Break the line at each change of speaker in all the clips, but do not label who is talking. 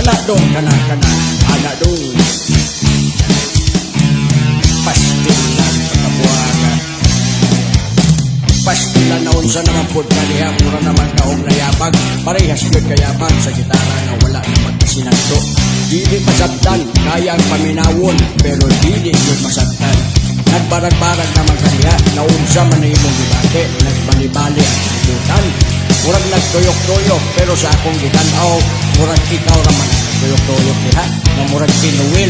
Kana dong, kana ana dong. Pastilan pagkabuhagan. Pastilan na unsa naman po kaniya, mura naman kaong nayabag. Parehas yun kayabag sa gitara na wala naman kasinagto. Dili masabtan, kaya ang paminawon, pero dili yun masabtan. Nagbarag-barag naman kaniya, na unsa man na imong dibate, nagbali-bali ang kalibutan. Murag nagtuyok-tuyok, pero sa akong gitanaw, murag ikaw naman nagtuyok-tuyok niya, na murag pinuwil.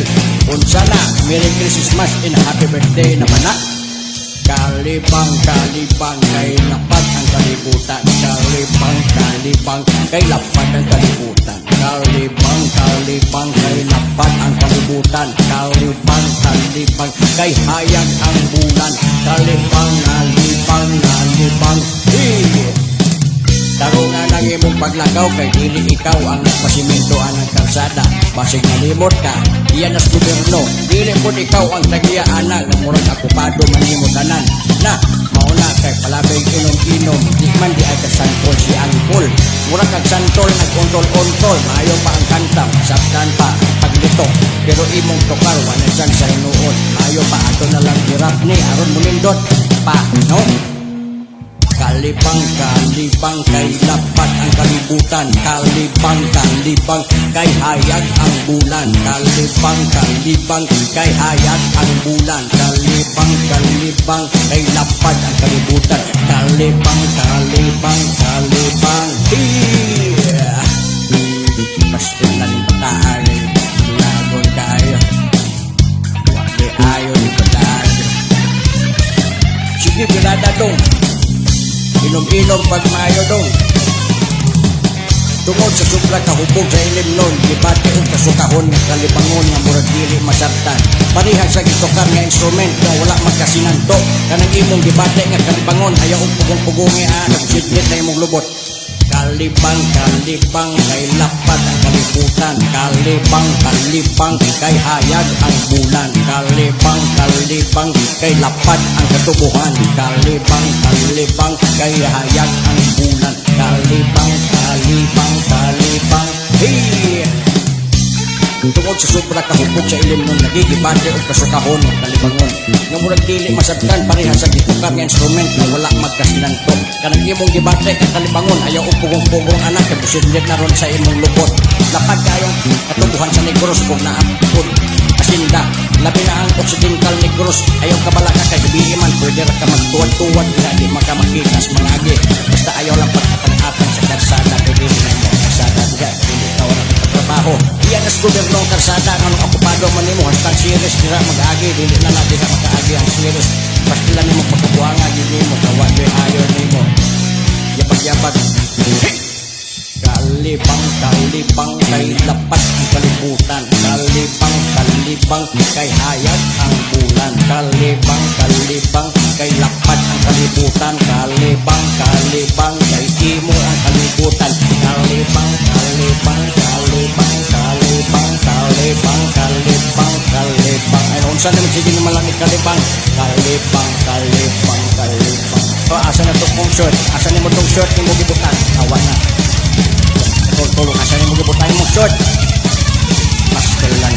Unsa na, Merry Christmas and Happy Birthday naman na. Kalibang kay lapad ang kalibutan. Kalibang kay lapad ang kalibutan. Kalibang kay lapad ang kalibutan. Kalibang kay hayag ang bulan. Kalibang tarungan ang imong paglakaw kay dili ikaw ang nagpasimentoan ng karsada. Basig nalimot ka, iyan as gobyerno. Dili po ikaw ang tagiya-ana na murag akupado manimo tanan. Na, mauna kay palabay inom-inom, di man di ay kasantol si Angkol. Murag kag santol nag-ontol-ontol, maayo pa ang kanta, masabtan pa ang paglito. Pero imong tokar, wala dyan sa inuon. Maayo pa ato na lang hirap ni aron mulindot pa, no? Kalibang kay lapad ang kalibutan. Kalibang kay hayag ang bulan. Kalibang kay hayag ang bulan. Kalibang kay lapad ang kalibutan. Kalibang yeah. Pastilan yung bataan lagon kayo. Wali ayon yung bataan. Sige pinada dong. Inom-inom pag maayo dong. Tungod sa supla kahubog sa ilim nun, dibate o kasukahon ng kalibangon nga murag dili masabtan. Parihag sa gitokar nga instrument nga wala magkasinanto. Kanang imong dibate nga kalibangon, ayaw pugong-pugungi nagsidlit na imong lubot. Kalibang kay lapad ang kalibutan. Kalibang kay hayag ang bulan. Kalibang kay lapad ang katubuhan. Kalibang kay hayag ang bulan. Kalibang hey! Tungod sa sobra kahupog sa ilim nun, nagigibate o kasukahon ng kalibangon. Nga murag dili masabtan parehas sa gitukar nga instrument na wala magkasinanto. Kanang imong gibate ka kalibangon, ayaw o pugong-pugong anak, kabusidlit na ron sa imong lubot. Lapad kayong katubuhan sa Negros kung naapod. Asinda, labi na ang Occidental Negros, ayaw kabala ka kay gabi man, pwede ka magtuwad-tuwad, hindi makamakikas mga agi. Basta ayaw lang pagkatang-atang sa karsada, pwede na mo karsada, hindi ka wala trabaho. Iyan as gobyerno ng karsada ng okupado man nimo hashtag series dira mag-agi dili na natin ka makaagi ang series pastila nimo pagkabuanga dili mo kawan joy ayon nimo yapag-yapag. Kalibang kay lapad ang kalibutan. Kalibang kay hayag ang bulan. Kalibang kay lapad ang kalibutan. Kalibang kay imo ang kalibutan. Kalibang ay unsa naman sige ni malamig kalibang. Kalibang so asa na to kong short, asa ni mo tong short ni mo gibutan awan na tulong asa ni mo gibutan mo short pastelan